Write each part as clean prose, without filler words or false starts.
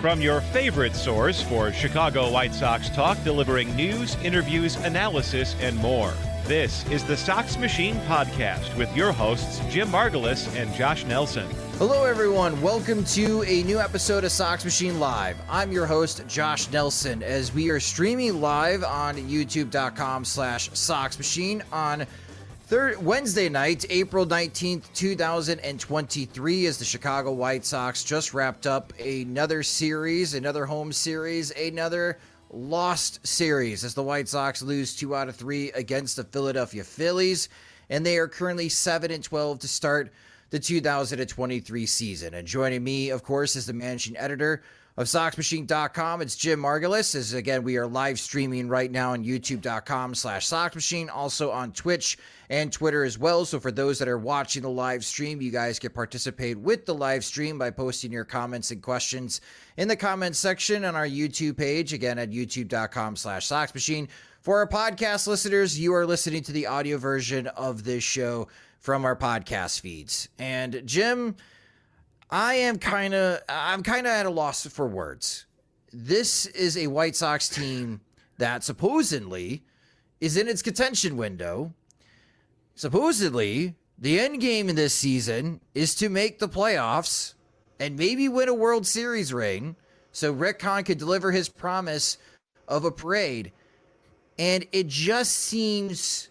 From your favorite source for Chicago White Sox talk, delivering news, interviews, analysis, and more. This is the Sox Machine podcast with your hosts, Jim Margulis and Josh Nelson. Hello, everyone. Welcome to a new episode of Sox Machine Live. I'm your host, Josh Nelson, as we are streaming live on youtube.com/Sox Machine on Wednesday night, April 19th, 2023, as the Chicago White Sox just wrapped up another series, another home series, another lost series, as the White Sox lose 2 out of 3 against the Philadelphia Phillies, and they are currently 7-12 to start the 2023 season. And joining me, of course, is the managing editor of SoxMachine.com. It's Jim Margulis. As again, we are live streaming right now on youtube.com/SoxMachine, also on Twitch and Twitter as well. So for those that are watching the live stream, you guys can participate with the live stream by posting your comments and questions in the comments section on our YouTube page, again at youtube.com/SoxMachine. For our podcast listeners, you are listening to the audio version of this show from our podcast feeds. And Jim, I'm kind of at a loss for words. This is a White Sox team that supposedly is in its contention window. Supposedly, the end game in this season is to make the playoffs and maybe win a World Series ring so Rick Hahn could deliver his promise of a parade. And it just seems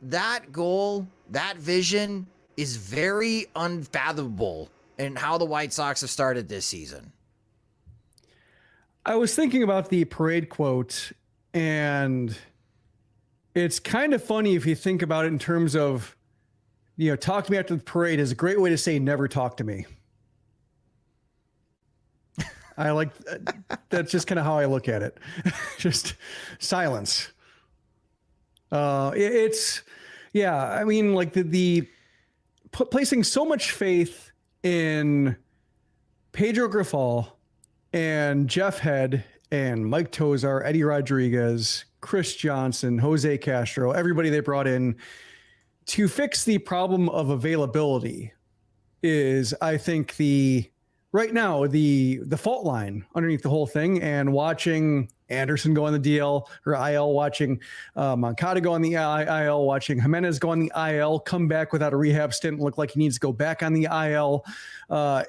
that goal, that vision is very unfathomable in how the White Sox have started this season. I was thinking about the parade quote, and it's kind of funny if you think about it in terms of, talk to me after the parade is a great way to say never talk to me. I like, that's just kind of how I look at it. Just silence. Placing so much faith in Pedro Grifol and Jeff Head and Mike Tozar, Eddie Rodriguez, Chris Johnson, Jose Castro, everybody they brought in to fix the problem of availability is, I think, right now the fault line underneath the whole thing. And watching Anderson go on the DL or IL, watching Moncada go on the IL, watching Jimenez go on the IL, come back without a rehab stint, look like he needs to go back on the IL.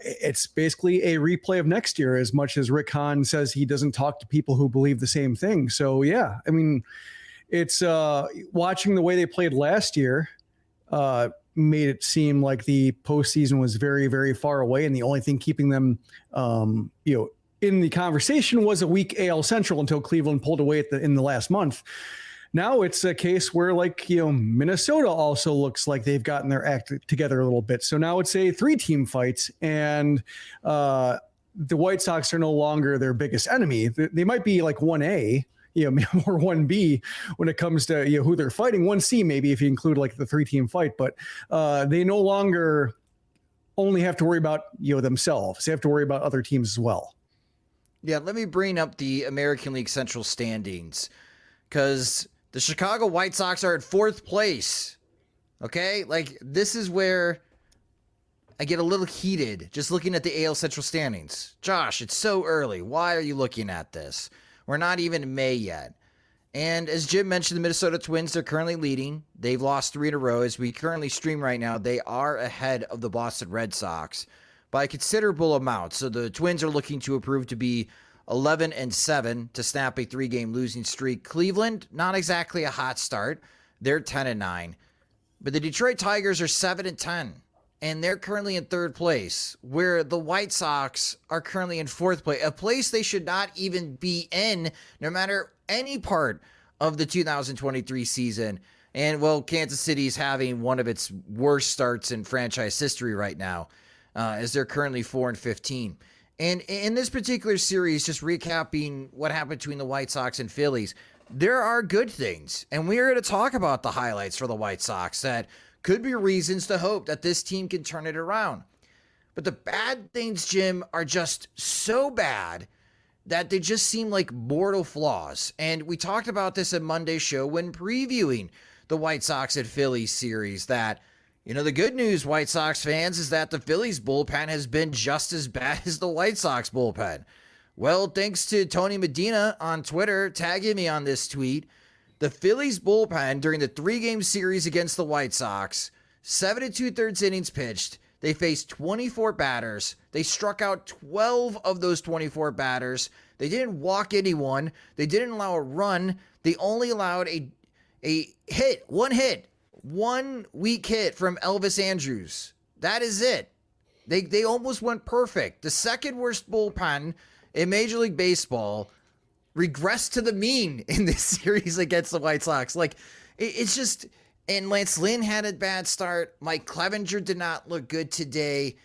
It's basically a replay of next year, as much as Rick Hahn says he doesn't talk to people who believe the same thing. So, yeah, I mean, it's watching the way they played last year made it seem like the postseason was very, very far away. And the only thing keeping them, in the conversation was a weak AL Central until Cleveland pulled away in the last month. Now it's a case where, Minnesota also looks like they've gotten their act together a little bit. So now it's a 3-team fight, and the White Sox are no longer their biggest enemy. They might be like 1A, or 1B when it comes to who they're fighting. 1C maybe if you include the 3-team fight, but they no longer only have to worry about themselves. They have to worry about other teams as well. Yeah, let me bring up the American League Central standings, because the Chicago White Sox are at 4th place. Okay? This is where I get a little heated just looking at the AL Central standings. Josh, it's so early. Why are you looking at this? We're not even in May yet. And as Jim mentioned, the Minnesota Twins, they're currently leading. They've lost 3 in a row. As we currently stream right now, they are ahead of the Boston Red Sox by a considerable amount. So the Twins are looking to improve to be 11-7 to snap a 3-game losing streak. Cleveland, not exactly a hot start. They're 10-9. But the Detroit Tigers are 7-10. And they're currently in 3rd place, where the White Sox are currently in 4th place, a place they should not even be in, no matter any part of the 2023 season. And, Kansas City is having one of its worst starts in franchise history right now, as they're currently 4-15. And in this particular series, just recapping what happened between the White Sox and Phillies, there are good things. And we're going to talk about the highlights for the White Sox that could be reasons to hope that this team can turn it around. But the bad things, Jim, are just so bad that they just seem like mortal flaws. And we talked about this at Monday's show when previewing the White Sox and Phillies series, that, the good news, White Sox fans, is that the Phillies bullpen has been just as bad as the White Sox bullpen. Well, thanks to Tony Medina on Twitter tagging me on this tweet, the Phillies bullpen during the 3-game series against the White Sox, 7 2/3 innings pitched. They faced 24 batters. They struck out 12 of those 24 batters. They didn't walk anyone. They didn't allow a run. They only allowed a hit, one weak hit from Elvis Andrus. That is it. They almost went perfect. The second worst bullpen in Major League Baseball regressed to the mean in this series against the White Sox. Like, it's just, and Lance Lynn had a bad start. Mike Clevinger did not look good today.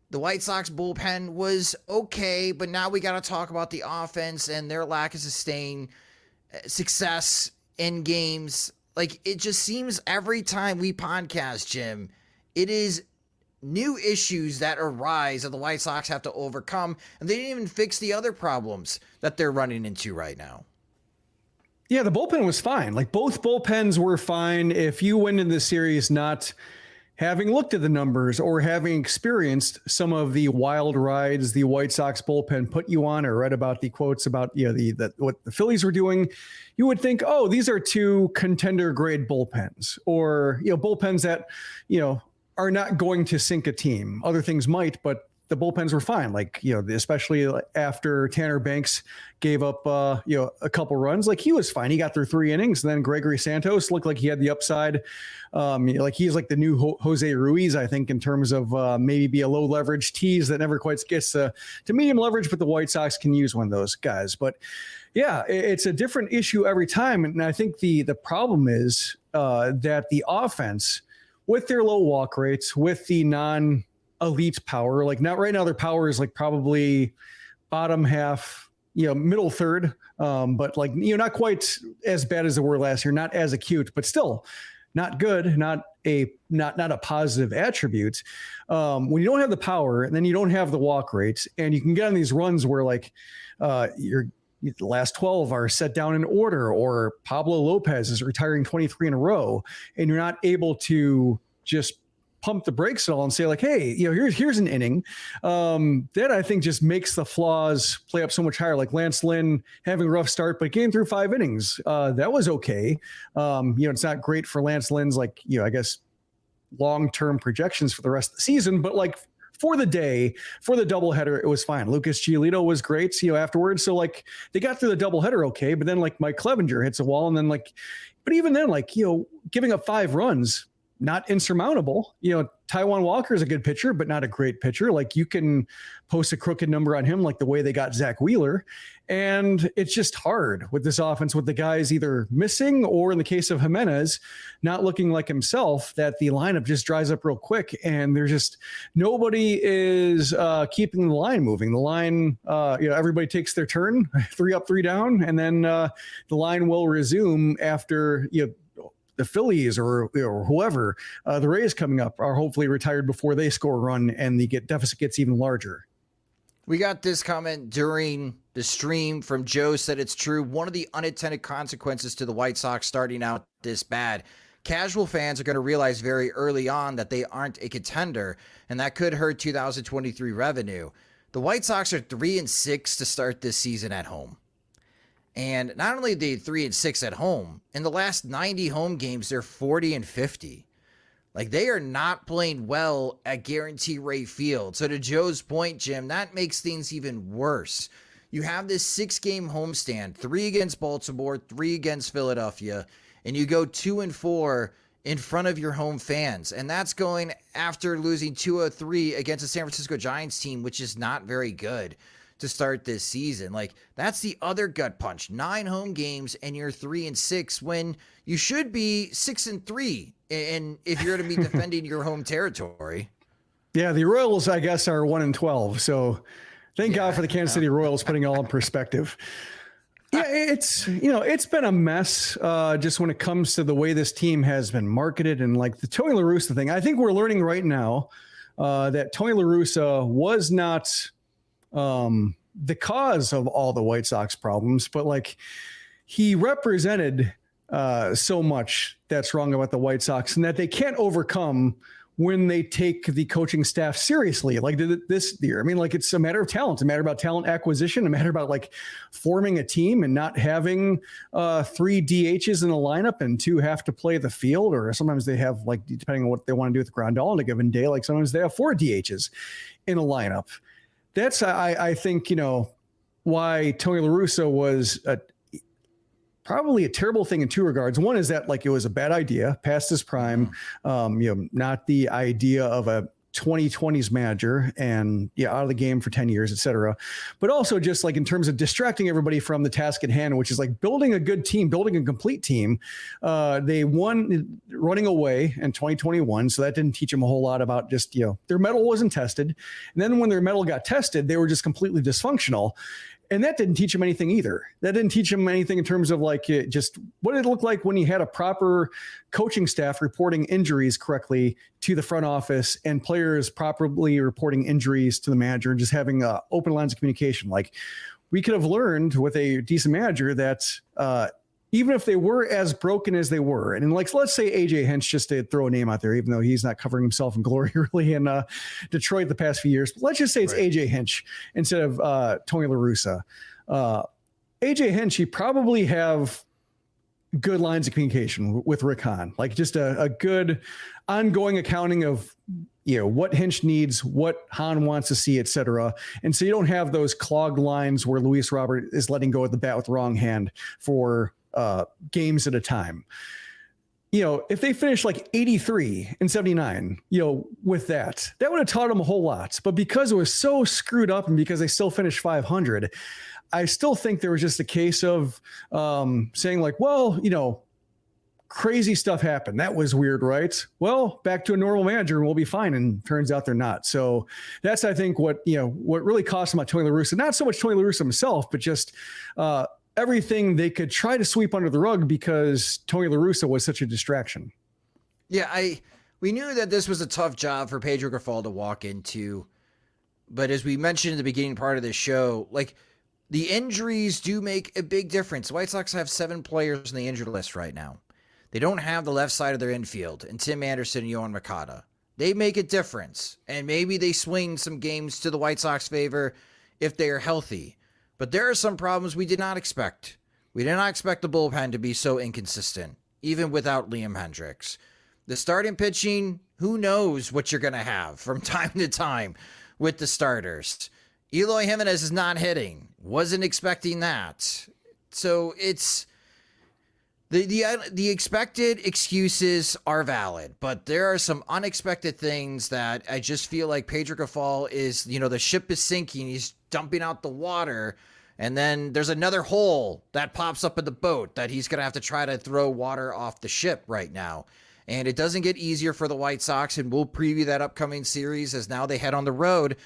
The White Sox bullpen was okay, but now we got to talk about the offense and their lack of sustained success in games. Like, it just seems every time we podcast, Jim, it is new issues that arise that the White Sox have to overcome, and they didn't even fix the other problems that they're running into right now. Yeah, the bullpen was fine. Like, both bullpens were fine. If you went into the series not having looked at the numbers or having experienced some of the wild rides the White Sox bullpen put you on, or read about the quotes about, what the Phillies were doing, you would think, oh, these are two contender grade bullpens, or, bullpens that, are not going to sink a team. Other things might, but the bullpens were fine. Like, especially after Tanner Banks gave up, a couple runs, like, he was fine. He got through 3 innings. And then Gregory Santos looked like he had the upside. Like, he's like the new Jose Ruiz, I think, in terms of maybe be a low leverage tease that never quite gets to medium leverage, but the White Sox can use one of those guys. But yeah, it's a different issue every time. And I think the problem is that the offense, with their low walk rates, with the non-elite power, like, not right now, their power is like probably bottom half, middle third, but like, not quite as bad as they were last year, not as acute, but still not good, not a positive attribute. When you don't have the power, and then you don't have the walk rates, and you can get on these runs where, like, the last 12 are set down in order, or Pablo Lopez is retiring 23 in a row, and you're not able to just pump the brakes at all and say, like, hey, here's an inning. That, I think, just makes the flaws play up so much higher. Like Lance Lynn having a rough start, but getting through 5 innings. That was okay. It's not great for Lance Lynn's, like, I guess, long-term projections for the rest of the season, but like, for the day, for the doubleheader, it was fine. Lucas Giolito was great, afterwards. So, like, they got through the doubleheader okay, but then, like, Mike Clevinger hits a wall, and then, like, but even then, like, giving up 5 runs, not insurmountable. Taijuan Walker is a good pitcher, but not a great pitcher. Like, you can post a crooked number on him, like the way they got Zach Wheeler. And it's just hard with this offense, with the guys either missing, or in the case of Jimenez, not looking like himself, that the lineup just dries up real quick. And there's just, nobody is keeping the line moving. The line, everybody takes their turn, 3 up, 3 down, and then the line will resume after, the Phillies or whoever, the Rays coming up, are hopefully retired before they score a run and the deficit gets even larger. We got this comment during the stream from Joe, said it's true. One of the unintended consequences to the White Sox starting out this bad, casual fans are going to realize very early on that they aren't a contender, and that could hurt 2023 revenue. The White Sox are 3-6 to start this season at home. And not only are they 3-6 at home, in the last 90 home games, they're 40-50. Like, they are not playing well at Guarantee Rate Field. So to Joe's point, Jim, that makes things even worse. You have this 6-game homestand, 3 against Baltimore, 3 against Philadelphia, and you go 2-4 in front of your home fans. And that's going after losing 2-3 against the San Francisco Giants team, which is not very good to start this season. Like, that's the other gut punch. 9 home games and you're 3-6 when you should be 6-3. And if you're to be defending your home territory. Yeah, the Royals, I guess, are 1-12. So thank God for the Kansas City Royals putting it all in perspective. Yeah, it's been a mess just when it comes to the way this team has been marketed, and like the Tony La Russa thing. I think we're learning right now that Tony La Russa was not the cause of all the White Sox problems, but like he represented so much that's wrong about the White Sox, and that they can't overcome when they take the coaching staff seriously, like this year. I mean, like, it's a matter of talent, a matter about talent acquisition, a matter about like forming a team and not having 3 DHs in the lineup and 2 have to play the field, or sometimes they have, like, depending on what they want to do with Grandal on a given day, like sometimes they have 4 DHs in a lineup. That's, I think, why Tony La Russa was probably a terrible thing in 2 regards. One is that, like, it was a bad idea, past his prime, not the idea of a 2020s manager, and out of the game for 10 years, et cetera. But also just like in terms of distracting everybody from the task at hand, which is like building a good team, building a complete team. They won running away in 2021. So that didn't teach them a whole lot about just, their metal wasn't tested. And then when their metal got tested, they were just completely dysfunctional. And that didn't teach him anything either. That didn't teach him anything in terms of like just what it looked like when he had a proper coaching staff reporting injuries correctly to the front office and players properly reporting injuries to the manager and just having open lines of communication. Like, we could have learned with a decent manager that even if they were as broken as they were, and like, let's say AJ Hinch, just to throw a name out there, even though he's not covering himself in glory really in Detroit the past few years, but let's just say it's AJ Hinch instead of Tony La Russa. AJ Hinch, he probably have good lines of communication with Rick Hahn, like just a good ongoing accounting of what Hinch needs, what Hahn wants to see, et cetera. And so you don't have those clogged lines where Luis Robert is letting go of the bat with the wrong hand for games at a time. If they finish like 83 and 79, with that would have taught them a whole lot. But because it was so screwed up and because they still finished 500, I still think there was just a case of saying like, well, crazy stuff happened. That was weird, right? Well, back to a normal manager and we'll be fine. And turns out they're not. So that's, I think, what really cost them about Tony La Russa. Not so much Tony La Russa himself, but just everything they could try to sweep under the rug because Tony La Russa was such a distraction. Yeah, we knew that this was a tough job for Pedro Grifol to walk into. But as we mentioned in the beginning part of this show, like, the injuries do make a big difference. The White Sox have 7 players on the injured list right now. They don't have the left side of their infield, and Tim Anderson and Yohan Moncada. They make a difference, and maybe they swing some games to the White Sox favor if they are healthy. But there are some problems we did not expect. We did not expect the bullpen to be so inconsistent, even without Liam Hendriks. The starting pitching, who knows what you're going to have from time to time with the starters. Eloy Jimenez is not hitting. Wasn't expecting that. So it's the expected excuses are valid, but there are some unexpected things that I just feel like Pedro Grifol is, the ship is sinking. He's dumping out the water. And then there's another hole that pops up in the boat that he's going to have to try to throw water off the ship right now. And it doesn't get easier for the White Sox, and we'll preview that upcoming series as now they head on the road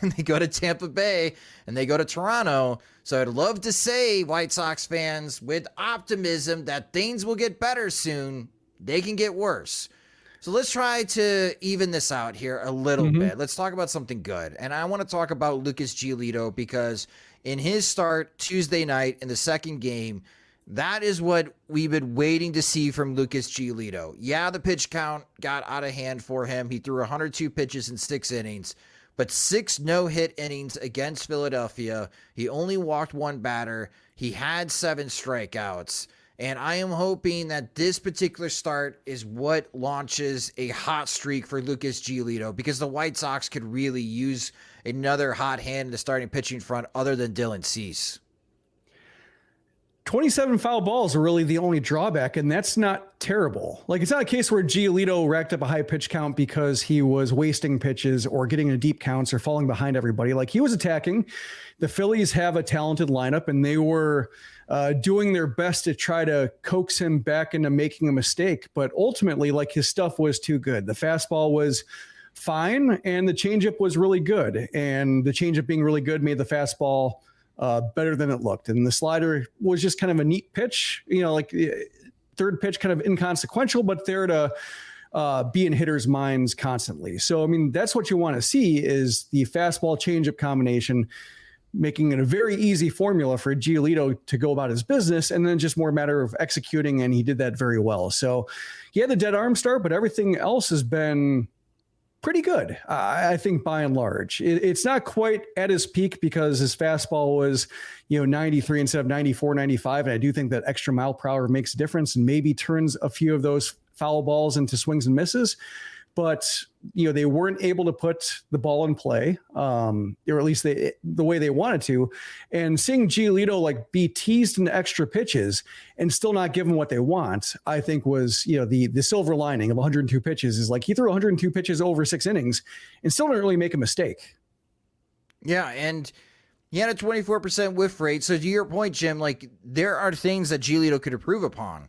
and they go to Tampa Bay and they go to Toronto. So I'd love to say, White Sox fans, with optimism that things will get better soon. They can get worse. So let's try to even this out here a little bit. Let's talk about something good. And I want to talk about Lucas Giolito because in his start Tuesday night in the second game, that is what we've been waiting to see from Lucas Giolito. Yeah, the pitch count got out of hand for him. He threw 102 pitches in 6 innings, but 6 no-hit innings against Philadelphia. He only walked 1 batter. He had 7 strikeouts. And I am hoping that this particular start is what launches a hot streak for Lucas Giolito, because the White Sox could really use another hot hand in the starting pitching front other than Dylan Cease. 27 foul balls are really the only drawback, and that's not terrible. Like, it's not a case where Giolito racked up a high pitch count because he was wasting pitches or getting into deep counts or falling behind everybody. Like, he was attacking. The Phillies have a talented lineup, and they were doing their best to try to coax him back into making a mistake. But ultimately, like, his stuff was too good. The fastball was fine, and the changeup was really good. And the changeup being really good made the fastball better than it looked. And the slider was just kind of a neat pitch, like third pitch, kind of inconsequential, but there to be in hitters' minds constantly. So, I mean, that's what you want to see is the fastball changeup combination, making it a very easy formula for Giolito to go about his business, and then just more a matter of executing, and he did that very well. So he had the dead arm start, but everything else has been pretty good. I think by and large, it's not quite at his peak because his fastball was, 93 instead of 94, 95. And I do think that extra mile per hour makes a difference and maybe turns a few of those foul balls into swings and misses. But, they weren't able to put the ball in play, or at least the way they wanted to. And seeing Giolito be teased into extra pitches and still not give them what they want, I think was, the silver lining of 102 pitches is he threw 102 pitches over 6 innings and still didn't really make a mistake. Yeah, and he had a 24% whiff rate. So to your point, Jim, there are things that Giolito could improve upon.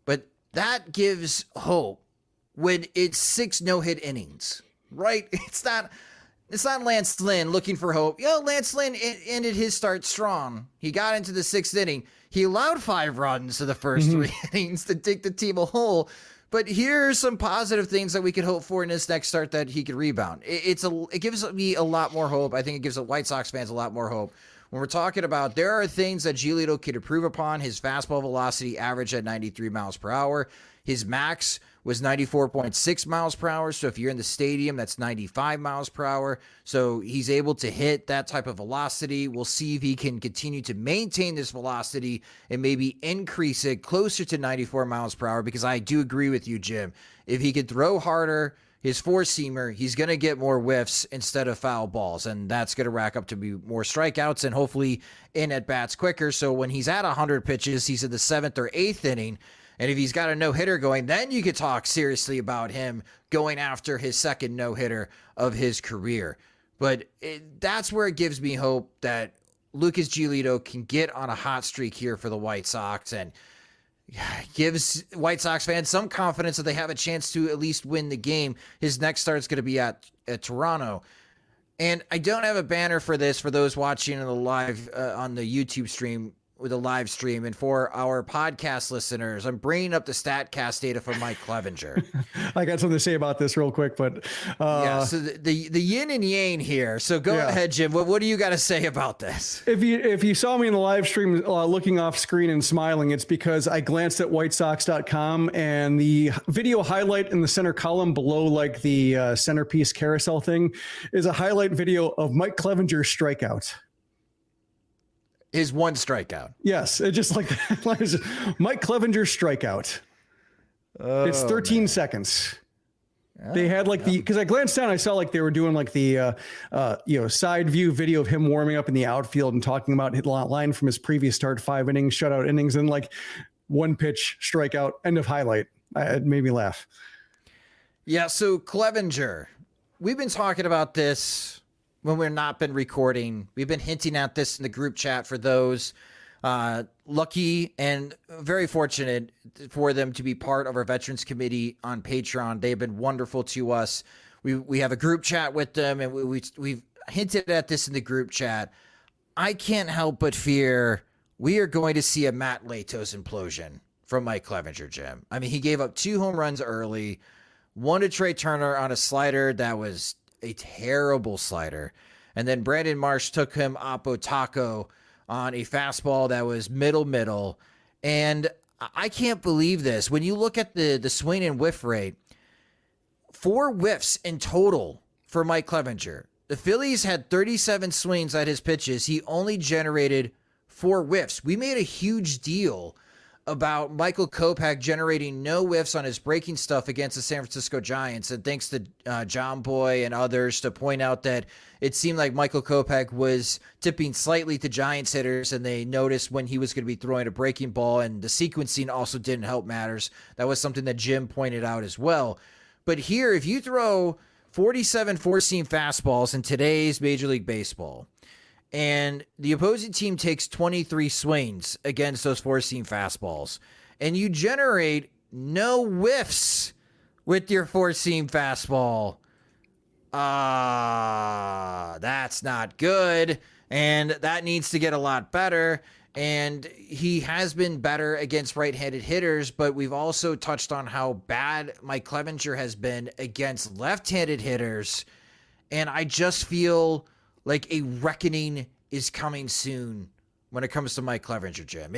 But that gives hope. When it's 6 no-hit innings, right? It's not Lance Lynn looking for hope. Lance Lynn ended his start strong. He got into the 6th inning. He allowed 5 runs to the first 3 innings to dig the team a hole. But here's some positive things that we could hope for in this next start that he could rebound. It gives me a lot more hope. I think it gives the White Sox fans a lot more hope. When we're talking about there are things that Giolito could improve upon. His fastball velocity averaged at 93 miles per hour. His max was 94.6 miles per hour. So if you're in the stadium, that's 95 miles per hour. So he's able to hit that type of velocity. We'll see if he can continue to maintain this velocity and maybe increase it closer to 94 miles per hour, because I do agree with you, Jim. If he could throw harder, his four-seamer, he's going to get more whiffs instead of foul balls, and that's going to rack up to be more strikeouts and hopefully in at-bats quicker. So when he's at 100 pitches, he's in the 7th or 8th inning, and if he's got a no-hitter going, then you could talk seriously about him going after his second no-hitter of his career. But that's where it gives me hope that Lucas Giolito can get on a hot streak here for the White Sox and gives White Sox fans some confidence that they have a chance to at least win the game. His next start is going to be at Toronto. And I don't have a banner for this for those watching on the live on the YouTube stream with a live stream. And for our podcast listeners, I'm bringing up the StatCast data from Mike Clevinger. I got something to say about this real quick, but so the yin and yang here. So go ahead, Jim. What do you got to say about this? If you saw me in the live stream looking off screen and smiling, it's because I glanced at whitesox.com and the video highlight in the center column below the centerpiece carousel thing is a highlight video of Mike Clevinger's strikeout. His one strikeout. Yes, it just Mike Clevinger's strikeout. It's 13 seconds. They had because I glanced down, I saw they were doing the side view video of him warming up in the outfield and talking about his line from his previous start, 5 innings, shutout innings, and one pitch strikeout, end of highlight. It made me laugh. Yeah. So Clevinger, we've been talking about this when we've not been recording. We've been hinting at this in the group chat for those lucky and very fortunate for them to be part of our Veterans Committee on Patreon. They've been wonderful to us. We have a group chat with them, and we've hinted at this in the group chat. I can't help but fear we are going to see a Matt Latos implosion from Mike Clevinger, Jim. I mean, he gave up 2 home runs early, 1 to Trey Turner on a slider that was a terrible slider. And then Brandon Marsh took him oppo taco on a fastball that was middle. And I can't believe this. When you look at the swing and whiff rate, 4 whiffs in total for Mike Clevinger. The Phillies had 37 swings at his pitches. He only generated 4 whiffs. We made a huge deal about Michael Kopech generating no whiffs on his breaking stuff against the San Francisco Giants. And thanks to John Boy and others to point out that it seemed like Michael Kopech was tipping slightly to Giants hitters, and they noticed when he was going to be throwing a breaking ball, and the sequencing also didn't help matters. That was something that Jim pointed out as well. But here, if you throw 47 four-seam fastballs in today's Major League Baseball, and the opposing team takes 23 swings against those four-seam fastballs, and you generate no whiffs with your four-seam fastball, that's not good, and that needs to get a lot better. And he has been better against right-handed hitters, but we've also touched on how bad Mike Clevinger has been against left-handed hitters, and I just feel like a reckoning is coming soon when it comes to Mike Clevinger, Jim.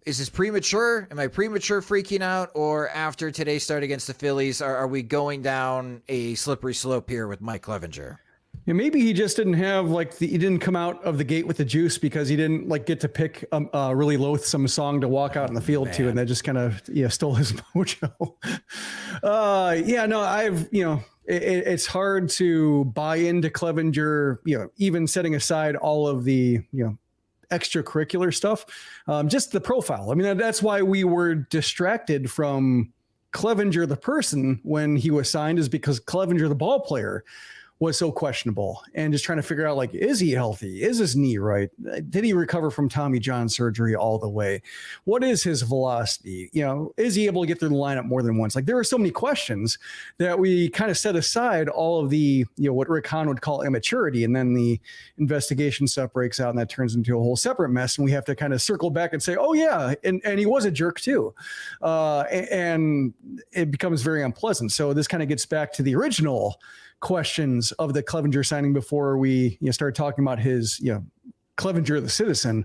is this premature? Am I premature freaking out? Or after today's start against the Phillies, are we going down a slippery slope here with Mike Clevinger? Yeah, maybe he just didn't have he didn't come out of the gate with the juice because he didn't get to pick a really loathsome song to walk out in the field to, and that just kind of stole his mojo. It's hard to buy into Clevinger, even setting aside all of the extracurricular stuff, just the profile. I mean, that's why we were distracted from Clevinger the person when he was signed, is because Clevinger the ball player was so questionable, and just trying to figure out, is he healthy? Is his knee right? Did he recover from Tommy John surgery all the way? What is his velocity? Is he able to get through the lineup more than once? There are so many questions that we kind of set aside all of the, what Rick Hahn would call immaturity. And then the investigation stuff breaks out, and that turns into a whole separate mess. And we have to kind of circle back and say, oh yeah. And he was a jerk too. And it becomes very unpleasant. So this kind of gets back to the original questions of the Clevinger signing before we started talking about his Clevinger the citizen.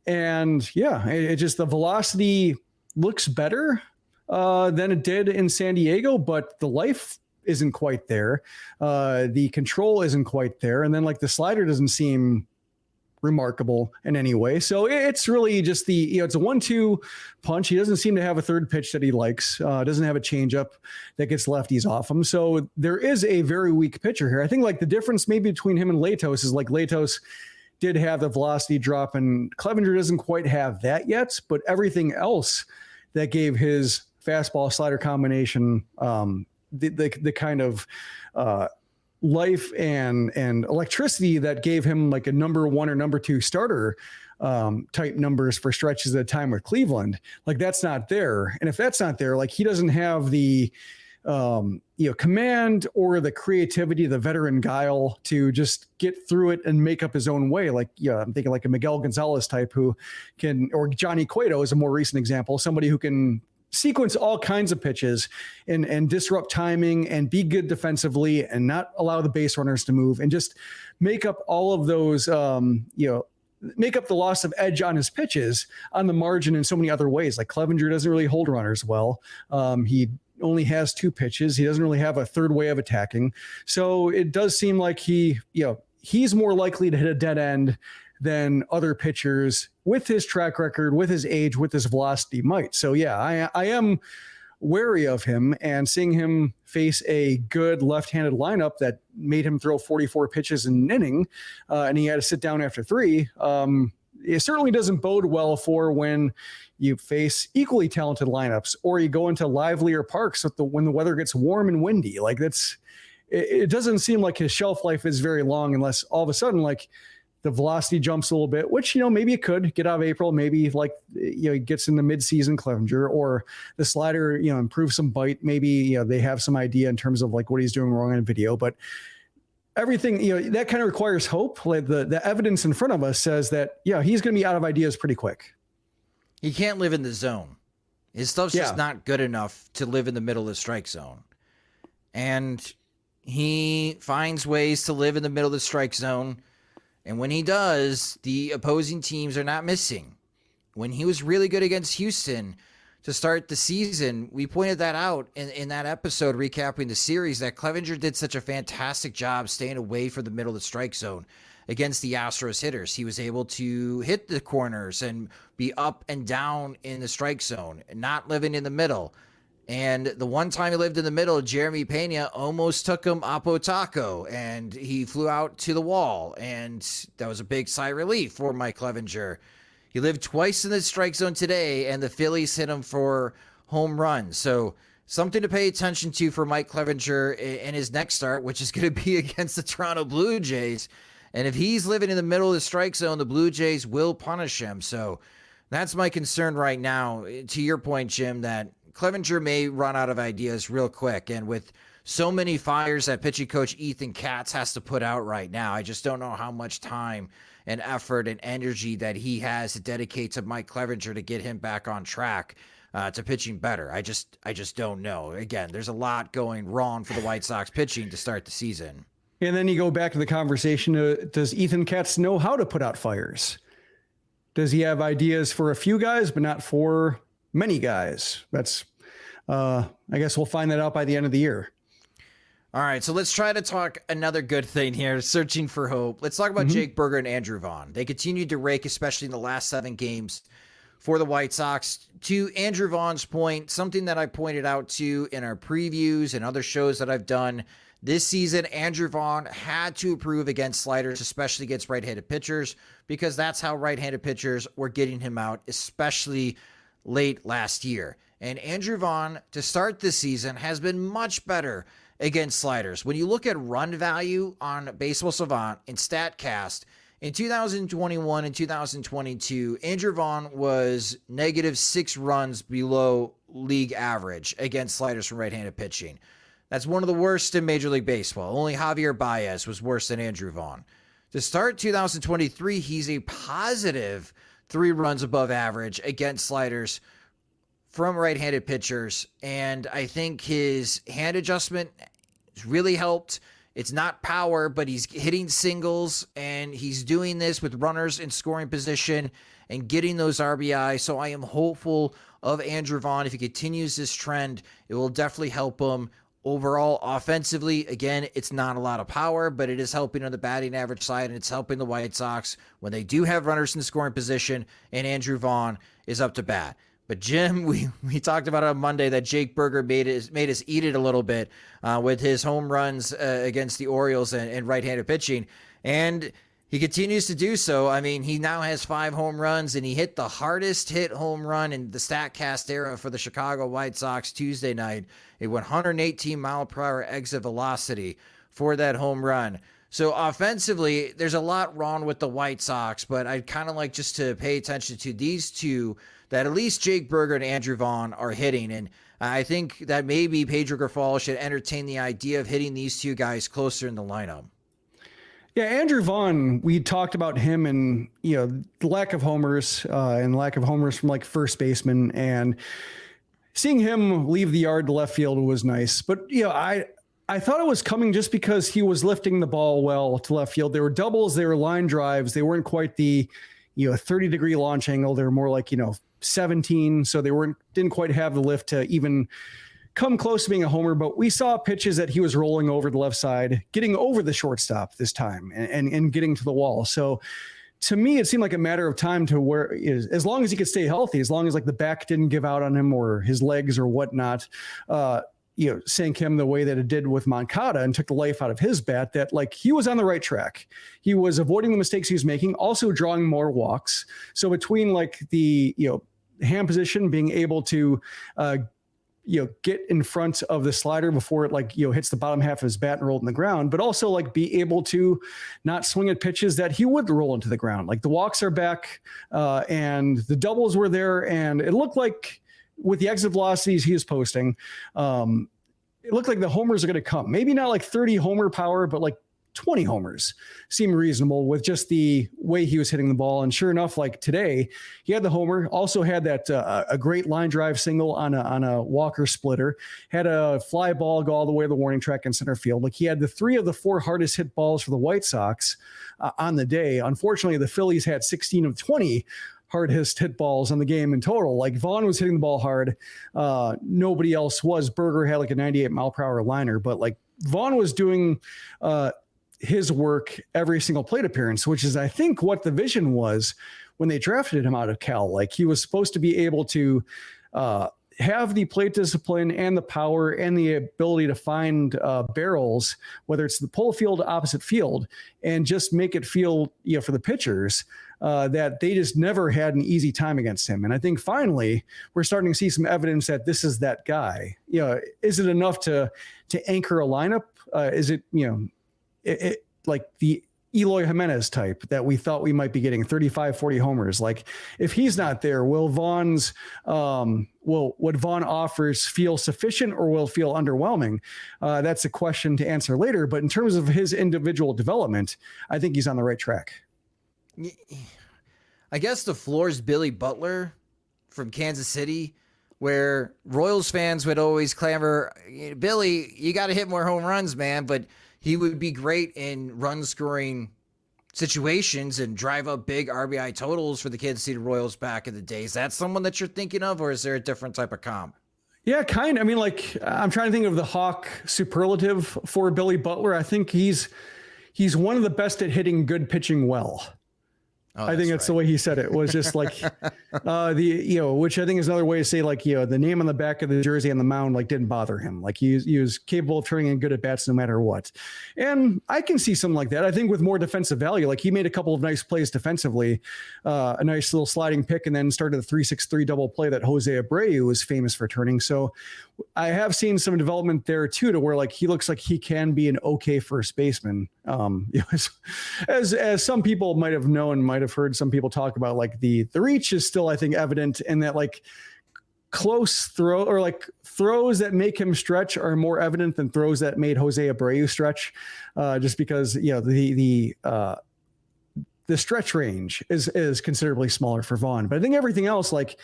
And it just, the velocity looks better than it did in San Diego, but the life isn't quite there. The control isn't quite there, and then the slider doesn't seem remarkable in any way. So it's really just it's a 1-2 punch. He doesn't seem to have a third pitch that he likes. Doesn't have a changeup that gets lefties off him. So there is a very weak pitcher here. I think the difference maybe between him and Latos is Latos did have the velocity drop, and Clevinger doesn't quite have that yet, but everything else that gave his fastball slider combination the kind of life and electricity that gave him a number 1 or number 2 starter type numbers for stretches at a time with Cleveland. That's not there. And if that's not there, he doesn't have the command or the creativity, the veteran guile to just get through it and make up his own way. I'm thinking a Miguel Gonzalez type who can, or Johnny Cueto is a more recent example, somebody who can sequence all kinds of pitches and disrupt timing and be good defensively and not allow the base runners to move and just make up all of those, make up the loss of edge on his pitches on the margin in so many other ways. Clevinger doesn't really hold runners well. He only has 2 pitches. He doesn't really have a third way of attacking. So it does seem like he's more likely to hit a dead end than other pitchers with his track record, with his age, with his velocity might. So I am wary of him, and seeing him face a good left-handed lineup that made him throw 44 pitches in an inning, and he had to sit down after 3. It certainly doesn't bode well for when you face equally talented lineups, or you go into livelier parks when the weather gets warm and windy. It doesn't seem like his shelf life is very long, unless all of a sudden the velocity jumps a little bit, which, maybe it could get out of April. Maybe he gets in the mid-season Clevinger, or the slider, improves some bite. Maybe, they have some idea in terms of what he's doing wrong in video, but everything, that kind of requires hope. The evidence in front of us says that, he's going to be out of ideas pretty quick. He can't live in the zone. His stuff's just not good enough to live in the middle of the strike zone. And he finds ways to live in the middle of the strike zone. And when he does, the opposing teams are not missing. When he was really good against Houston to start the season, we pointed that out in that episode recapping the series, that Clevinger did such a fantastic job staying away from the middle of the strike zone against the Astros hitters. He was able to hit the corners and be up and down in the strike zone, not living in the middle. And the one time he lived in the middle, Jeremy Pena almost took him Apo Taco, and he flew out to the wall. And that was a big sigh of relief for Mike Clevinger. He lived twice in the strike zone today, and the Phillies hit him for home runs. So something to pay attention to for Mike Clevinger in his next start, which is going to be against the Toronto Blue Jays. And if he's living in the middle of the strike zone, the Blue Jays will punish him. So that's my concern right now. To your point, Jim, that Clevinger may run out of ideas real quick. And with so many fires that pitching coach Ethan Katz has to put out right now, I just don't know how much time and effort and energy that he has to dedicate to Mike Clevinger to get him back on track to pitching better. I just don't know. Again, there's a lot going wrong for the White Sox pitching to start the season. And then you go back to the conversation, does Ethan Katz know how to put out fires? Does he have ideas for a few guys, but not for many guys? That's, I guess we'll find that out by the end of the year. All right, so let's try to talk another good thing here, searching for hope. Let's talk about Jake Burger and Andrew Vaughn. They continued to rake, especially in the last 7 games for the White Sox. To Andrew Vaughn's point, something that I pointed out to in our previews and other shows that I've done this season, Andrew Vaughn had to improve against sliders, especially against right-handed pitchers, because that's how right-handed pitchers were getting him out, especially late last year. And Andrew Vaughn, to start this season, has been much better against sliders. When you look at run value on Baseball Savant and StatCast, in 2021 and 2022, Andrew Vaughn was -6 runs below league average against sliders from right-handed pitching. That's one of the worst in Major League Baseball. Only Javier Baez was worse than Andrew Vaughn. To start 2023, he's a positive 3 runs above average against sliders from right-handed pitchers, and I think his hand adjustment has really helped. It's not power, but he's hitting singles, and he's doing this with runners in scoring position and getting those RBI. So I am hopeful of Andrew Vaughn. If he continues this trend, it will definitely help him overall offensively. Again, it's not a lot of power, but it is helping on the batting average side, and it's helping the White Sox when they do have runners in scoring position and Andrew Vaughn is up to bat. But Jim, we talked about on Monday that Jake Burger made us eat it a little bit with his home runs against the Orioles and right-handed pitching, and he continues to do so. I mean, he now has 5 home runs, and he hit the hardest hit home run in the StatCast era for the Chicago White Sox Tuesday night. It went 118 mile per hour exit velocity for that home run. So offensively, there's a lot wrong with the White Sox, but I'd kind of like just to pay attention to these two that at least Jake Burger and Andrew Vaughn are hitting. And I think that maybe Pedro Grifol should entertain the idea of hitting these two guys closer in the lineup. Yeah, Andrew Vaughn, we talked about him and, the lack of homers and lack of homers from like first baseman, and seeing him leave the yard to left field was nice. But, I thought it was coming just because he was lifting the ball well to left field. They were doubles, they were line drives. They weren't quite the, 30-degree launch angle. They were more like, 17. So they didn't quite have the lift to even come close to being a homer. But we saw pitches that he was rolling over the left side, getting over the shortstop this time and getting to the wall. So to me, it seemed like a matter of time to where as long as he could stay healthy, as long as like the back didn't give out on him or his legs or whatnot, sank him the way that it did with Moncada and took the life out of his bat, that like he was on the right track. He was avoiding the mistakes he was making, also drawing more walks. So between like the, hand position, being able to, get in front of the slider before it hits the bottom half of his bat and rolled in the ground, but also like be able to not swing at pitches that he would roll into the ground. Like the walks are back and the doubles were there. And it looked like with the exit velocities he was posting, it looked like the homers are going to come. Maybe not like 30 homer power, but like 20 homers seemed reasonable with just the way he was hitting the ball. And sure enough, like today, he had the homer, also had that a great line drive single on a Walker splitter, had a fly ball go all the way to the warning track in center field. Like he had the 3 of the 4 hardest hit balls for the White Sox on the day. Unfortunately, the Phillies had 16 of 20 hardest hit balls on the game in total. Like Vaughn was hitting the ball hard. Nobody else was. Burger had like a 98 mile per hour liner, but like Vaughn was doing his work every single plate appearance, which is, I think, what the vision was when they drafted him out of Cal. Like he was supposed to be able to have the plate discipline and the power and the ability to find barrels, whether it's the pull field, opposite field, and just make it feel, for the pitchers that they just never had an easy time against him. And I think finally we're starting to see some evidence that this is that guy. Is it enough to anchor a lineup? Is it, like the Eloy Jimenez type that we thought we might be getting 35, 40 homers? Like if he's not there, will what Vaughn offers feel sufficient or will it feel underwhelming? That's a question to answer later. But in terms of his individual development, I think he's on the right track. I guess the floor is Billy Butler from Kansas City, where Royals fans would always clamor, Billy, you got to hit more home runs, man. But he would be great in run scoring situations and drive up big RBI totals for the Kansas City Royals back in the day. Is that someone that you're thinking of, or is there a different type of comp? Yeah, kind of. I mean, like, I'm trying to think of the Hawk superlative for Billy Butler. I think he's one of the best at hitting good pitching well. Oh, I think that's the way he said it, was just like which I think is another way to say, like, the name on the back of the jersey on the mound, like, didn't bother him. Like, he was capable of turning in good at bats no matter what. And I can see something like that. I think with more defensive value, like, he made a couple of nice plays defensively, a nice little sliding pick, and then started the 3-6-3 double play that Jose Abreu was famous for turning. So I have seen some development there too, to where, like, he looks like he can be an okay first baseman. As some people might have heard some people talk about, like, the reach is still, I think, evident, and that, like, close throw, or like throws that make him stretch, are more evident than throws that made Jose Abreu stretch, just because the stretch range is considerably smaller for Vaughn. But I think everything else, like,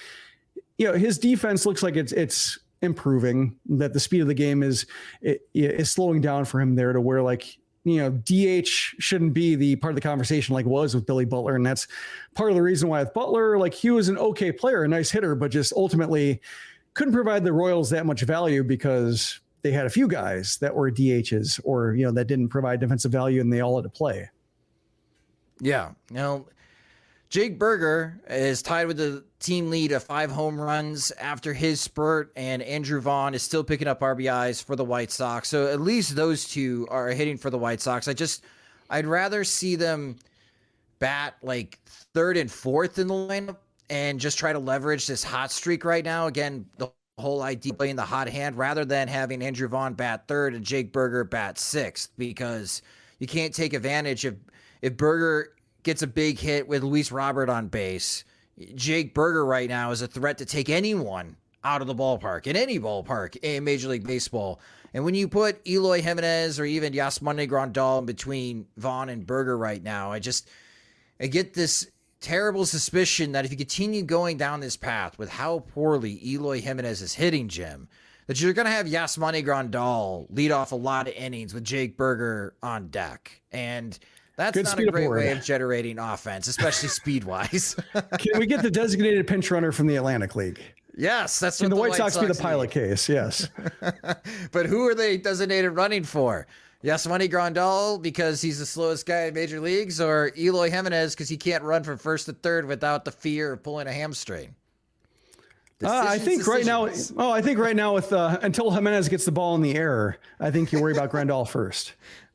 his defense looks like it's improving, that the speed of the game is slowing down for him there, to where, like, DH shouldn't be the part of the conversation like it was with Billy Butler. And that's part of the reason why with Butler, like, he was an okay player, a nice hitter, but just ultimately couldn't provide the Royals that much value because they had a few guys that were DHs, or, that didn't provide defensive value, and they all had to play. Yeah. Jake Berger is tied with the team lead of 5 home runs after his spurt, and Andrew Vaughn is still picking up RBIs for the White Sox. So at least those two are hitting for the White Sox. I'd rather see them bat like 3rd and 4th in the lineup and just try to leverage this hot streak right now. Again, the whole idea playing the hot hand, rather than having Andrew Vaughn bat 3rd and Jake Berger bat 6th, because you can't take advantage of, if Berger gets a big hit with Luis Robert on base, Jake Berger right now is a threat to take anyone out of the ballpark, in any ballpark in Major League Baseball. And when you put Eloy Jimenez or even Yasmani Grandal in between Vaughn and Berger right now, I get this terrible suspicion that if you continue going down this path with how poorly Eloy Jimenez is hitting, Jim, that you're going to have Yasmani Grandal lead off a lot of innings with Jake Berger on deck. And that's not a great way of generating offense, especially speed-wise. Can we get the designated pinch runner from the Atlantic League? Yes, that's what the White Sox be the pilot case, yes. But who are they designated running for? Yasmani Grandal because he's the slowest guy in major leagues, or Eloy Jimenez because he can't run from 1st to 3rd without the fear of pulling a hamstring? I think right now with until Jimenez gets the ball in the air, I think you worry about Grandal first.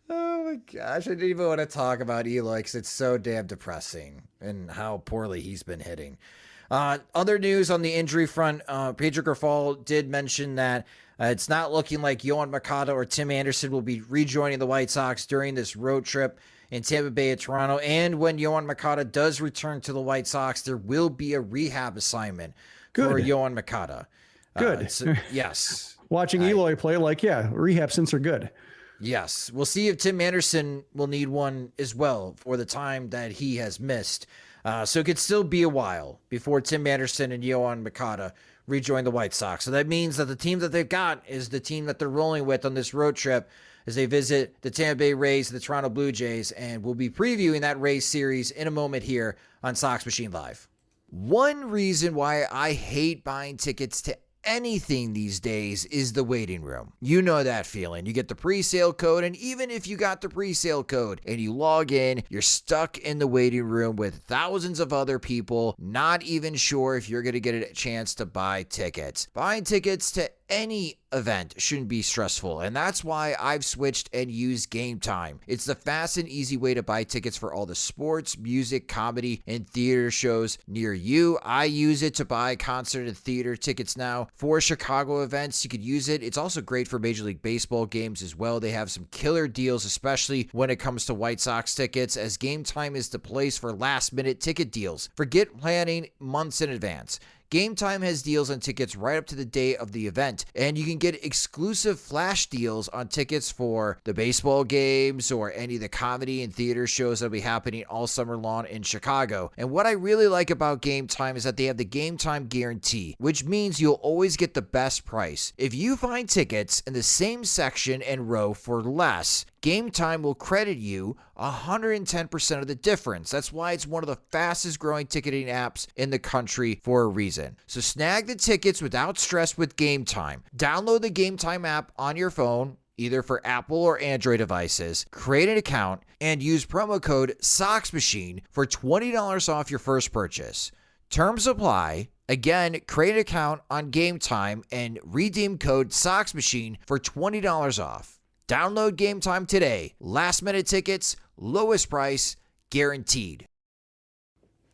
Oh my gosh, I didn't even want to talk about Eloy because it's so damn depressing and how poorly he's been hitting. Other news on the injury front, Pedro Grifol did mention that it's not looking like Yohan Moncada or Tim Anderson will be rejoining the White Sox during this road trip in Tampa Bay and Toronto. And when Yohan Moncada does return to the White Sox, there will be a rehab assignment for Yohan Moncada. Good. Yes. Watching Eloy play, rehab stints are good. Yes. We'll see if Tim Anderson will need one as well for the time that he has missed. So it could still be a while before Tim Anderson and Yohan Moncada rejoin the White Sox. So that means that the team that they've got is the team that they're rolling with on this road trip as they visit the Tampa Bay Rays and the Toronto Blue Jays. And we'll be previewing that Rays series in a moment here on Sox Machine Live. One reason why I hate buying tickets to anything these days is the waiting room. You know that feeling. You get the pre-sale code, and even if you got the pre-sale code and you log in, you're stuck in the waiting room with thousands of other people, not even sure if you're going to get a chance to buy tickets. Buying tickets to any event shouldn't be stressful, and that's why I've switched and used Game Time. It's the fast and easy way to buy tickets for all the sports, music, comedy, and theater shows near you. I use it to buy concert and theater tickets now. For Chicago events, you could use it. It's also great for Major League Baseball games as well. They have some killer deals, especially when it comes to White Sox tickets, as Game Time is the place for last-minute ticket deals. Forget planning months in advance. Game Time has deals on tickets right up to the day of the event, and you can get exclusive flash deals on tickets for the baseball games or any of the comedy and theater shows that will be happening all summer long in Chicago. And what I really like about Game Time is that they have the Game Time guarantee, which means you'll always get the best price. If you find tickets in the same section and row for less, Game Time will credit you 110% of the difference. That's why it's one of the fastest growing ticketing apps in the country for a reason. So snag the tickets without stress with Game Time. Download the Game Time app on your phone, either for Apple or Android devices, create an account, and use promo code Sox Machine for $20 off your first purchase. Terms apply. Again, create an account on Game Time and redeem code Sox Machine for $20 off. Download Game Time today. Last minute tickets, lowest price, guaranteed.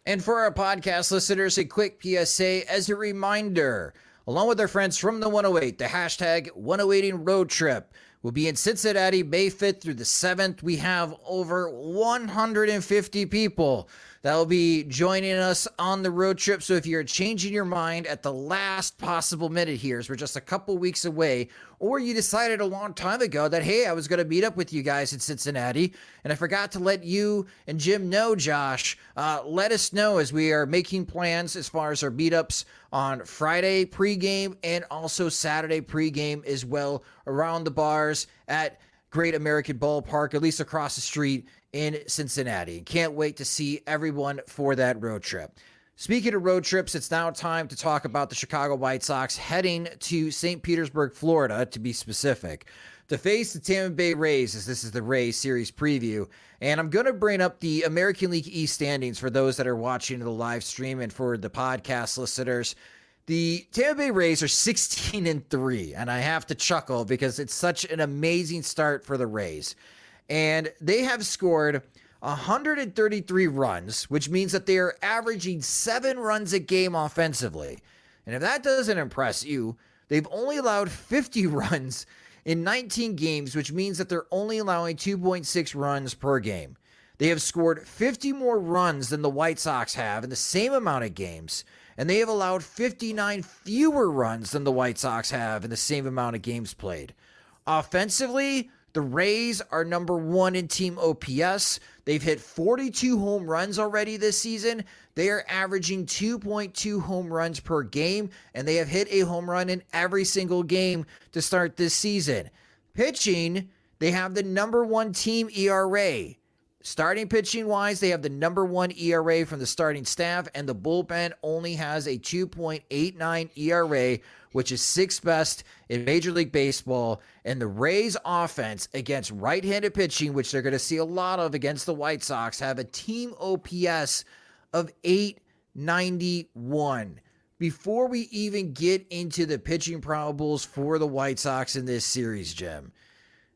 And for our podcast listeners, a quick PSA as a reminder. Along with our friends from the 108, the hashtag 108ing road trip will be in Cincinnati May 5th through the 7th. We have over 150 people that will be joining us on the road trip. So if you're changing your mind at the last possible minute here, as we're just a couple weeks away, or you decided a long time ago that, hey, I was going to meet up with you guys in Cincinnati, and I forgot to let you and Jim know, Josh, let us know as we are making plans as far as our meetups on Friday pregame and also Saturday pregame as well around the bars at Great American Ballpark, at least across the street in Cincinnati. Can't wait to see everyone for that road trip. Speaking of road trips, it's now time to talk about the Chicago White Sox heading to St. Petersburg, Florida, to be specific, to face the Tampa Bay Rays, as this is the Rays series preview. And I'm going to bring up the American League East standings for those that are watching the live stream and for the podcast listeners. The Tampa Bay Rays are 16-3, and I have to chuckle because it's such an amazing start for the Rays. And they have scored 133 runs, which means that they are averaging 7 runs a game offensively. And if that doesn't impress you, they've only allowed 50 runs in 19 games, which means that they're only allowing 2.6 runs per game. They have scored 50 more runs than the White Sox have in the same amount of games, and they have allowed 59 fewer runs than the White Sox have in the same amount of games played. Offensively, the Rays are number 1 in team OPS. They've hit 42 home runs already this season. They are averaging 2.2 home runs per game, and they have hit a home run in every single game to start this season. Pitching, they have the number 1 team ERA. Starting pitching wise, they have the number 1 ERA from the starting staff, and the bullpen only has a 2.89 ERA, which is 6th best in Major League Baseball. And the Rays offense against right-handed pitching, which they're going to see a lot of against the White Sox, have a team OPS of 891. Before we even get into the pitching probables for the White Sox in this series, Jim,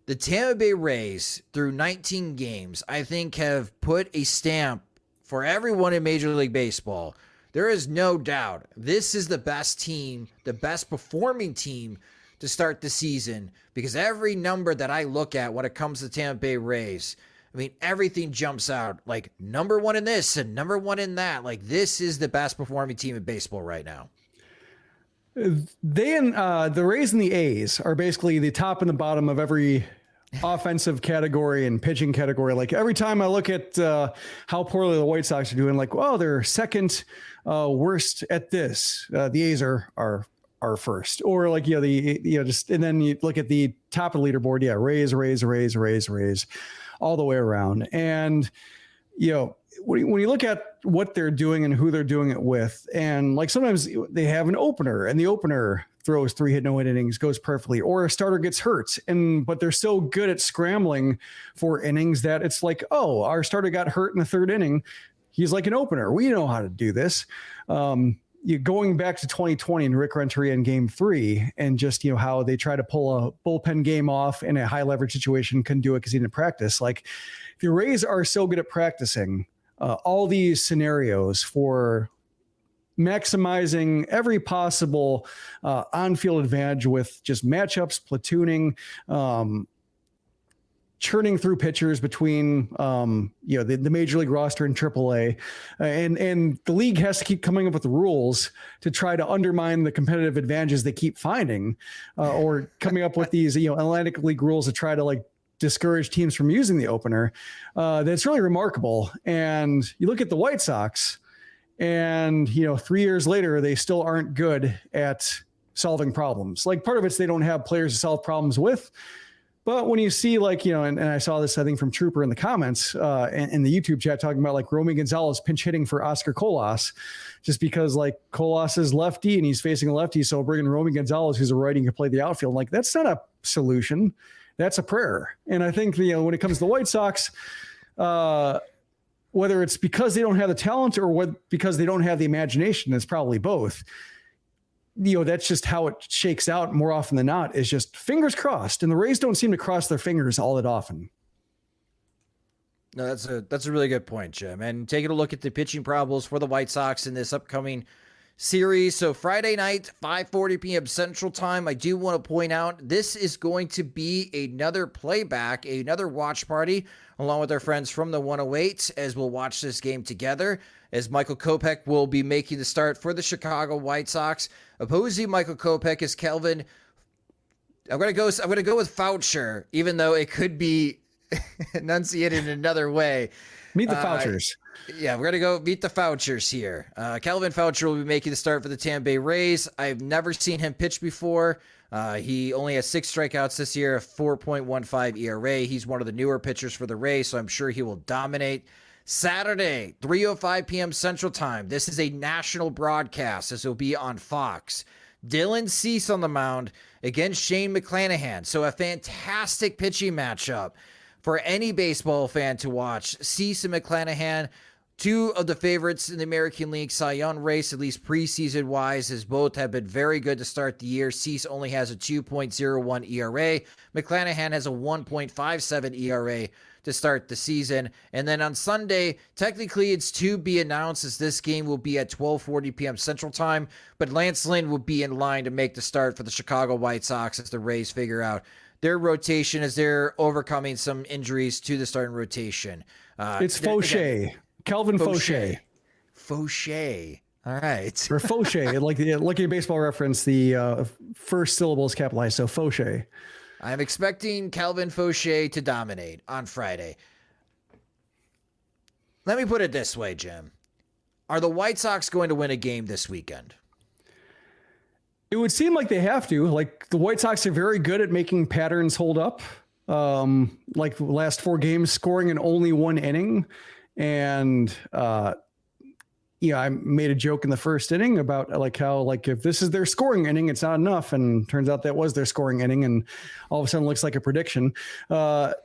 the Tampa Bay Rays, through 19 games, I think have put a stamp for everyone in Major League Baseball. There is no doubt this is the best team, the best performing team to start the season, because every number that I look at when it comes to Tampa Bay Rays, I mean, everything jumps out, like number 1 in this and number 1 in that. Like, this is the best performing team in baseball right now. They and the Rays and the A's are basically the top and the bottom of every offensive category and pitching category. Like, every time I look at how poorly the White Sox are doing, like, well, they're second worst at this. The A's are first, or like, just, and then you look at the top of the leaderboard. Yeah, Rays, all the way around. And when you look at what they're doing and who they're doing it with, and like sometimes they have an opener and the opener throws 3 hit, no hit innings, goes perfectly, or a starter gets hurt, but they're so good at scrambling for innings that it's like, oh, our starter got hurt in the 3rd inning. He's like an opener. We know how to do this. Going back to 2020 and Rick Renteria in Game 3, and just how they try to pull a bullpen game off in a high leverage situation, couldn't do it because he didn't practice. Like, the Rays are so good at practicing all these scenarios for maximizing every possible on-field advantage with just matchups, platooning, churning through pitchers between the major league roster and AAA, and the league has to keep coming up with the rules to try to undermine the competitive advantages they keep finding, or coming up with these Atlantic League rules to try to like discourage teams from using the opener. That's really remarkable. And you look at the White Sox, and 3 years later, they still aren't good at solving problems. Like, part of it's they don't have players to solve problems with. But when you see and I saw this, I think from Trooper in the comments in the YouTube chat talking about like Romy Gonzalez pinch hitting for Oscar Colas, just because like Colas is lefty and he's facing a lefty. So bringing Romy Gonzalez, who's a righty, can play the outfield. Like that's not a solution. That's a prayer. And I think, when it comes to the White Sox, whether it's because they don't have the talent or because they don't have the imagination, it's probably both. That's just how it shakes out more often than not, is just fingers crossed. And the Rays don't seem to cross their fingers all that often. No, that's a really good point, Jim. And taking a look at the pitching probables for the White Sox in this upcoming series. So Friday night, 5:40 p.m. Central Time. I do want to point out this is going to be another playback, another watch party, along with our friends from the 108, as we'll watch this game together, as Michael Kopech will be making the start for the Chicago White Sox. Opposing Michael Kopech is Kelvin. I'm gonna go with Foucher, even though it could be enunciated in another way. Meet the Fouchers. Yeah, we're going to go meet the Fouchers here. Calvin Foucher will be making the start for the Tampa Bay Rays. I've never seen him pitch before. He only has 6 strikeouts this year, a 4.15 ERA. He's one of the newer pitchers for the Rays, so I'm sure he will dominate. Saturday, 3:05 p.m. Central Time. This is a national broadcast. This will be on Fox. Dylan Cease on the mound against Shane McClanahan. So a fantastic pitching matchup for any baseball fan to watch. Cease and McClanahan, 2 of the favorites in the American League Cy Young race, at least preseason-wise, as both have been very good to start the year. Cease only has a 2.01 ERA. McClanahan has a 1.57 ERA to start the season. And then on Sunday, technically it's to be announced, as this game will be at 12:40 p.m. Central Time, but Lance Lynn will be in line to make the start for the Chicago White Sox as the Rays figure out their rotation as they're overcoming some injuries to the starting rotation. It's Fauché. Kelvin Fauché. Fauché. All right. Or Fauché. like a baseball reference, the first syllable is capitalized, so Fauché. I'm expecting Calvin Fauché to dominate on Friday. Let me put it this way, Jim. Are the White Sox going to win a game this weekend? It would seem like they have to. Like, the White Sox are very good at making patterns hold up. Like the last 4 games, scoring in only 1 inning. And, I made a joke in the first inning about how if this is their scoring inning, it's not enough. And turns out that was their scoring inning, and all of a sudden it looks like a prediction. I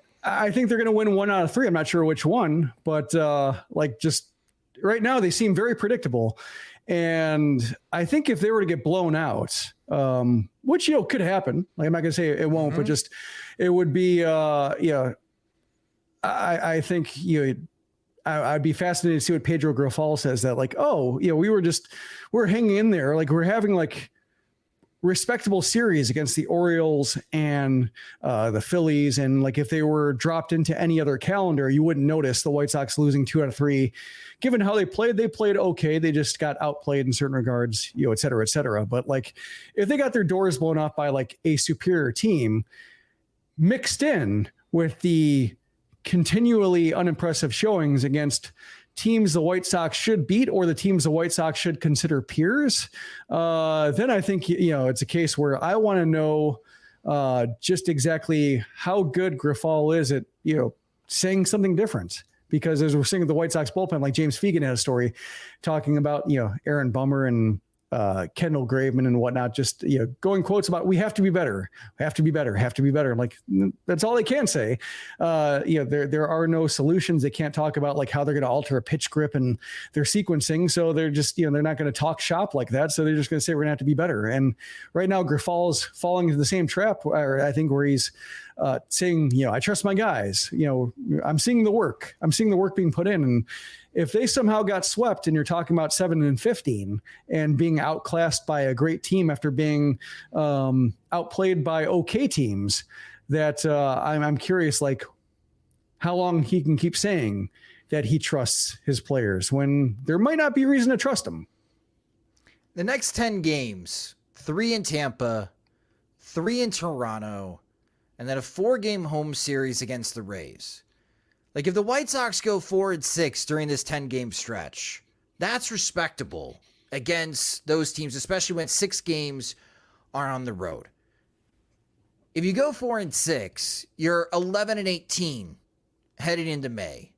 think they're going to win 1 out of 3. I'm not sure which one, but just right now they seem very predictable. And I think if they were to get blown out, which, could happen, I'm not going to say it won't, but just, it would be, I think, I'd be fascinated to see what Pedro Grifol says, that we're hanging in there. We're having respectable series against the Orioles and the Phillies. And if they were dropped into any other calendar, you wouldn't notice the White Sox losing 2 out of 3. Given how they played okay. They just got outplayed in certain regards, et cetera, et cetera. But if they got their doors blown off by a superior team mixed in with the continually unimpressive showings against teams the White Sox should beat, or the teams the White Sox should consider peers, then I think, it's a case where I want to know just exactly how good Grifol is at, saying something different. Because as we're seeing the White Sox bullpen, like James Fegan had a story talking about, Aaron Bummer and Kendall Graveman and whatnot, just, going quotes about, we have to be better, have to be better, have to be better. I'm like, that's all they can say. There are no solutions. They can't talk about how they're going to alter a pitch grip and their sequencing. So they're just, they're not going to talk shop like that. So they're just going to say, we're going to have to be better. And right now Grifol's falling into the same trap, I think, where he's saying, I trust my guys, I'm seeing the work being put in. And if they somehow got swept, and you're talking about 7-15 and being outclassed by a great team after being outplayed by okay teams, that I'm curious, how long he can keep saying that he trusts his players when there might not be reason to trust them. The next 10 games, 3 in Tampa, 3 in Toronto, and then a 4-game home series against the Rays. If the White Sox go 4-6 during this 10-game stretch, that's respectable against those teams, especially when 6 games are on the road. if you go 4-6, you're 11-18 heading into May.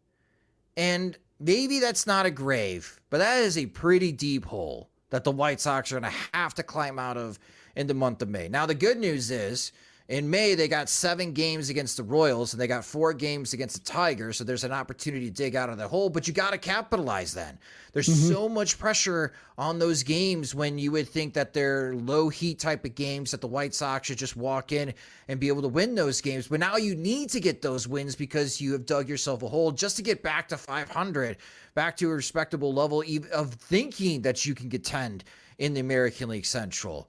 And maybe that's not a grave, but that is a pretty deep hole that the White Sox are going to have to climb out of in the month of May. Now, the good news is in May, they got 7 games against the Royals and they got 4 games against the Tigers. So there's an opportunity to dig out of the hole, but you got to capitalize then. There's so much pressure on those games when you would think that they're low heat type of games that the White Sox should just walk in and be able to win those games. But now you need to get those wins because you have dug yourself a hole just to get back to 500, back to a respectable level of thinking that you can contend in the American League Central.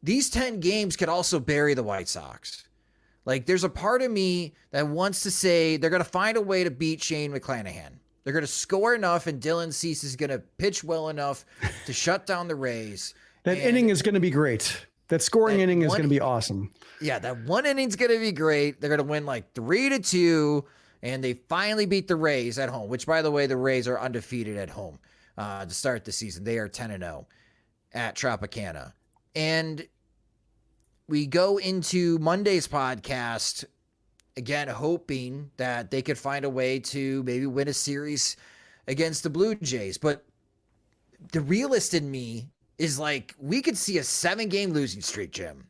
These 10 games could also bury the White Sox. Like, there's a part of me that wants to say they're going to find a way to beat Shane McClanahan. They're going to score enough, and Dylan Cease is going to pitch well enough to shut down the Rays. That inning is going to be great. That scoring inning is going to be awesome. Yeah, that one inning's going to be great. They're going to win like 3-2, and they finally beat the Rays at home, which, by the way, the Rays are undefeated at home to start the season. They are 10-0 at Tropicana. And we go into Monday's podcast, again, hoping that they could find a way to maybe win a series against the Blue Jays. But the realist in me is like, we could see a 7-game losing streak, Jim.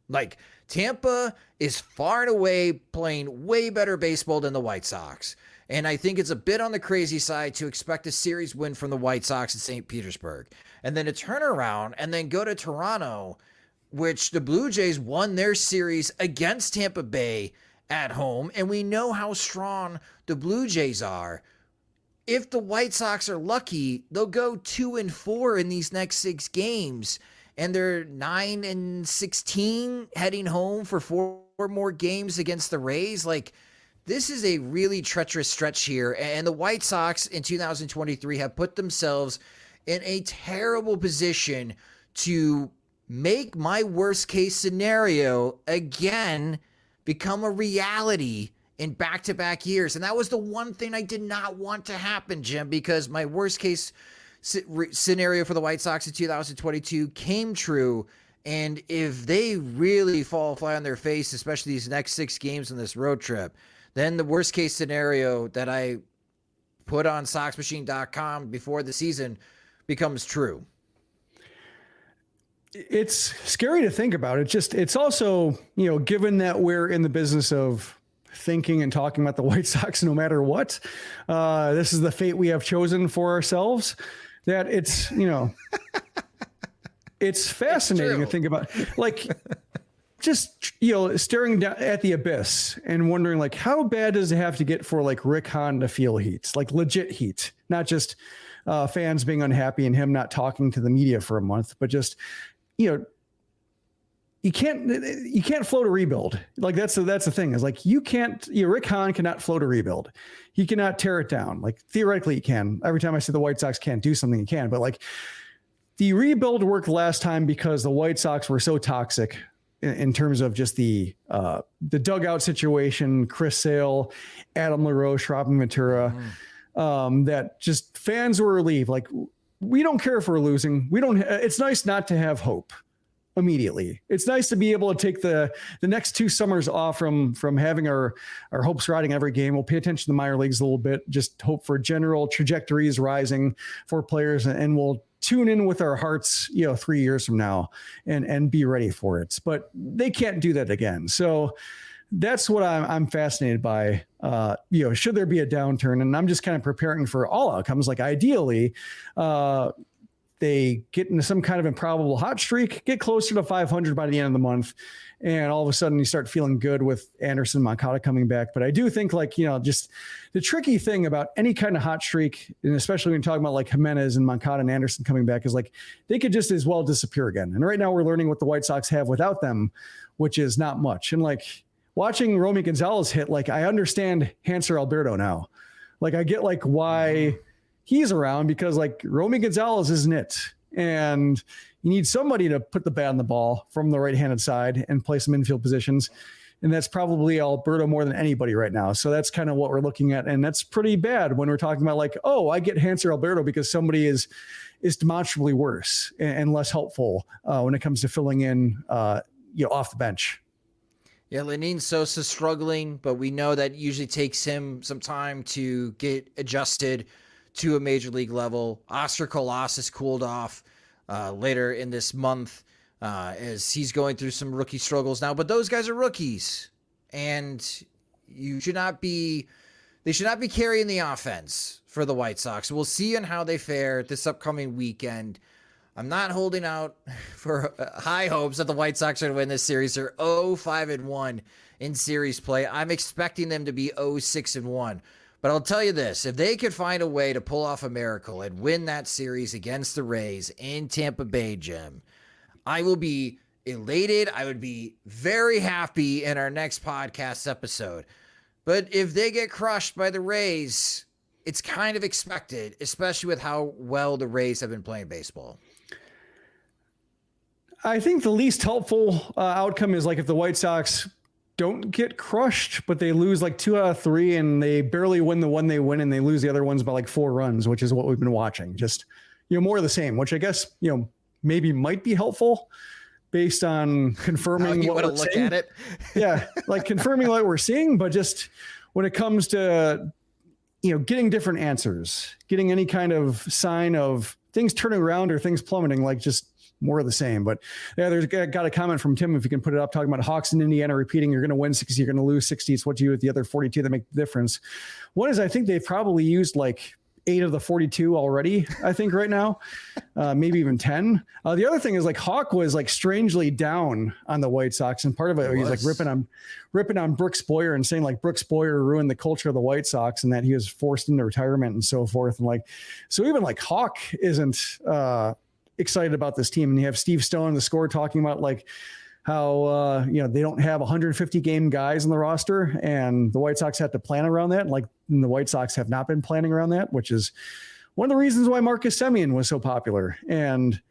Like, Tampa is far and away playing way better baseball than the White Sox. And I think it's a bit on the crazy side to expect a series win from the White Sox in St. Petersburg. And then to turn around and then go to Toronto, which the Blue Jays won their series against Tampa Bay at home. And we know how strong the Blue Jays are. If the White Sox are lucky, they'll go 2-4 in these next 6 games. And they're 9-16 heading home for 4 more games against the Rays. Like, this is a really treacherous stretch here. And the White Sox in 2023 have put themselves in a terrible position to make my worst case scenario again become a reality in back-to-back years. And that was the one thing I did not want to happen, Jim, because my worst case scenario for the White Sox in 2022 came true. And if they really fall flat on their face, especially these next 6 games on this road trip, then the worst case scenario that I put on SoxMachine.com before the season becomes true. It's scary to think about. It's also, given that we're in the business of thinking and talking about the White Sox no matter what, this is the fate we have chosen for ourselves, that it's, it's fascinating to think about. Like, just, staring down at the abyss and wondering, like, how bad does it have to get for, like, Rick Hahn to feel heat, like legit heat, not just fans being unhappy and him not talking to the media for a month, but just, you can't float a rebuild. Like, that's the thing, is like, Rick Hahn cannot float a rebuild. He cannot tear it down. Like, theoretically he can. Every time I say the White Sox can't do something, he can, but like, the rebuild worked last time because the White Sox were so toxic in terms of just the dugout situation, Chris Sale, Adam LaRoche, Robin Ventura, that just fans were relieved. Like, we don't care if we're losing. It's nice not to have hope immediately. It's nice to be able to take the next 2 summers off from having our hopes riding every game. We'll pay attention to the minor leagues a little bit, just hope for general trajectories rising for players, and we'll tune in with our hearts, 3 years from now and be ready for it. But they can't do that again. So that's what I'm fascinated by. Should there be a downturn? And I'm just kind of preparing for all outcomes. Like, ideally, they get into some kind of improbable hot streak, get closer to 500 by the end of the month, and all of a sudden you start feeling good with Anderson, Moncada coming back. But I do think, like, just the tricky thing about any kind of hot streak, and especially when you're talking about like Jimenez and Moncada and Anderson coming back, is like, they could just as well disappear again. And right now we're learning what the White Sox have without them, which is not much. And like, watching Romy Gonzalez hit, like, I understand Hanser Alberto now. Like, I get like why he's around, because like Romy Gonzalez isn't it. And you need somebody to put the bat on the ball from the right-handed side and play some infield positions. And that's probably Alberto more than anybody right now. So that's kind of what we're looking at. And that's pretty bad when we're talking about like, oh, I get Hanser Alberto because somebody is demonstrably worse and less helpful when it comes to filling in, off the bench. Yeah, Lenin Sosa's struggling, but we know that usually takes him some time to get adjusted to a major league level. Oscar Colas has cooled off later in this month as he's going through some rookie struggles now. But those guys are rookies, and they should not be carrying the offense for the White Sox. We'll see on how they fare this upcoming weekend. I'm not holding out for high hopes that the White Sox are going to win this series. They're 0-5-1 in series play. I'm expecting them to be 0-6-1. But I'll tell you this, if they could find a way to pull off a miracle and win that series against the Rays in Tampa Bay, Jim, I will be elated. I would be very happy in our next podcast episode. But if they get crushed by the Rays, it's kind of expected, especially with how well the Rays have been playing baseball. I think the least helpful outcome is like if the White Sox don't get crushed, but they lose like 2 out of 3 and they barely win the one they win and they lose the other ones by like 4 runs, which is what we've been watching. Just, more of the same, which I guess, maybe might be helpful based on confirming what we're look seeing. At it. Yeah, like confirming what we're seeing, but just when it comes to, getting different answers, getting any kind of sign of things turning around or things plummeting, like just more of the same. But yeah, there's got a comment from Tim, if you can put it up, talking about Hawks in Indiana repeating, you're going to win 60, you're going to lose 60. It's what you do with the other 42 that make the difference. One is I think they've probably used like 8 of the 42 already, I think right now, maybe even 10. The other thing is like Hawk was like strangely down on the White Sox. And part of it, he's like ripping on Brooks Boyer and saying like Brooks Boyer ruined the culture of the White Sox and that he was forced into retirement and so forth. And like, so even like Hawk isn't, excited about this team. And you have Steve Stone, the score, talking about like how, they don't have 150 game guys in the roster and the White Sox have to plan around that. And the White Sox have not been planning around that, which is one of the reasons why Marcus Semien was so popular. And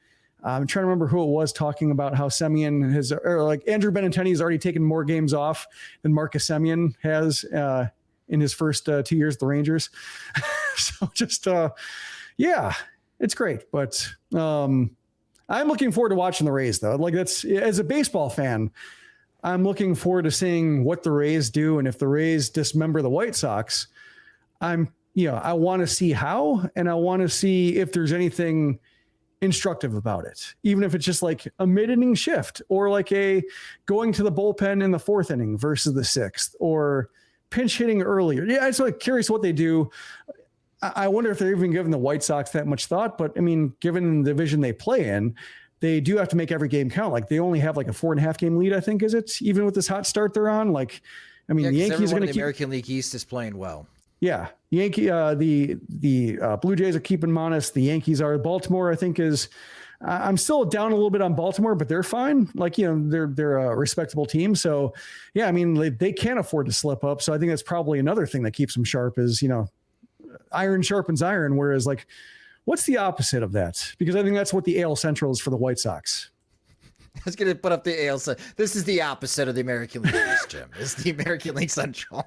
I'm trying to remember who it was talking about how Semien has, or like Andrew Benintendi has already taken more games off than Marcus Semien has in his first 2 years at the Rangers. So just, yeah. It's great, but I'm looking forward to watching the Rays, though. Like that's as a baseball fan, I'm looking forward to seeing what the Rays do, and if the Rays dismember the White Sox, I want to see how, and I want to see if there's anything instructive about it, even if it's just like a mid-inning shift or like a going to the bullpen in the 4th inning versus the 6th, or pinch hitting earlier. Yeah, I'm like curious what they do. I wonder if they're even giving the White Sox that much thought, but I mean, given the division they play in, they do have to make every game count. Like they only have like a 4.5 game lead, I think, is it? Even with this hot start they're on. Like, I mean, the Yankees are going to keep. American League East is playing well. Yeah, the Blue Jays are keeping them honest. The Yankees are. Baltimore, I think, is. I'm still down a little bit on Baltimore, but they're fine. Like, they're a respectable team. So, yeah, I mean, they can't afford to slip up. So I think that's probably another thing that keeps them sharp is iron sharpens iron, whereas like what's the opposite of that? Because I think that's what the AL Central is for the White Sox. I was going to put up the AL Central. This is the opposite of the American League East, Jim. It's the American League Central.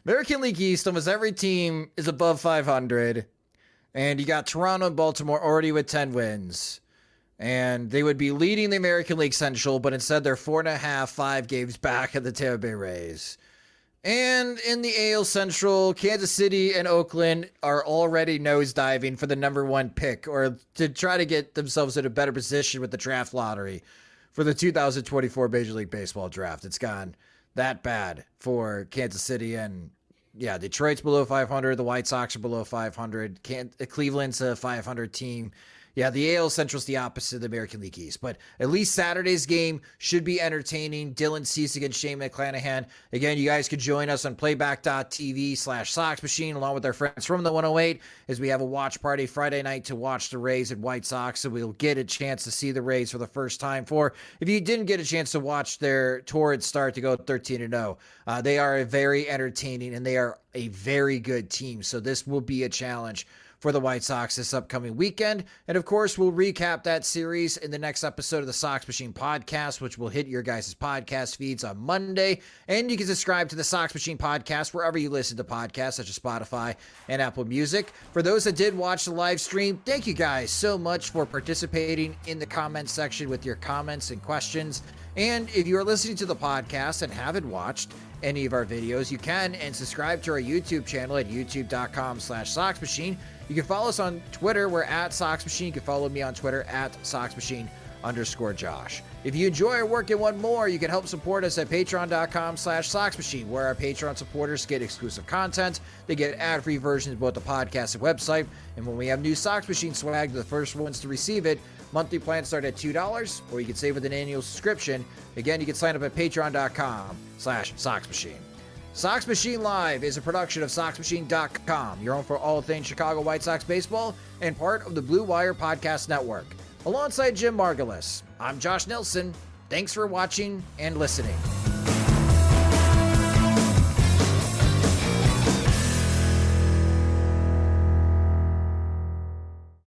American League East, almost every team is above 500, and you got Toronto and Baltimore already with 10 wins, and they would be leading the American League Central, but instead they're 4.5, 5 games back at the Tampa Bay Rays. And in the AL Central, Kansas City and Oakland are already nosediving for the number 1 pick, or to try to get themselves in a better position with the draft lottery for the 2024 Major League Baseball draft. It's gone that bad for Kansas City, and yeah, Detroit's below 500. The White Sox are below 500. Cleveland's a 500 team. Yeah, the AL Central's the opposite of the American League East, but at least Saturday's game should be entertaining. Dylan Cease against Shane McClanahan. Again, you guys could join us on playback.tv/Sox Machine along with our friends from the 108 as we have a watch party Friday night to watch the Rays and White Sox, so we'll get a chance to see the Rays for the first time. If you didn't get a chance to watch their torrid start to go 13-0, they are very entertaining and they are a very good team, so this will be a challenge for the White Sox this upcoming weekend. And of course, we'll recap that series in the next episode of the Sox Machine podcast, which will hit your guys' podcast feeds on Monday. And you can subscribe to the Sox Machine podcast wherever you listen to podcasts, such as Spotify and Apple Music. For those that did watch the live stream, thank you guys so much for participating in the comment section with your comments and questions. And if you are listening to the podcast and haven't watched any of our videos, you can and subscribe to our YouTube channel at youtube.com/Sox Machine. You can follow us on Twitter. We're at Sox Machine. You can follow me on Twitter at SoxMachine_Josh. If you enjoy our work and want more, you can help support us at patreon.com/Sox Machine, where our Patreon supporters get exclusive content. They get ad-free versions of both the podcast and website. And when we have new Sox Machine swag, they're the first ones to receive it. Monthly plans start at $2, or you can save with an annual subscription. Again, you can sign up at patreon.com/Sox Machine. Sox Machine Live is a production of SoxMachine.com, your home for all things Chicago White Sox baseball, and part of the Blue Wire Podcast Network. Alongside Jim Margulis, I'm Josh Nelson. Thanks for watching and listening.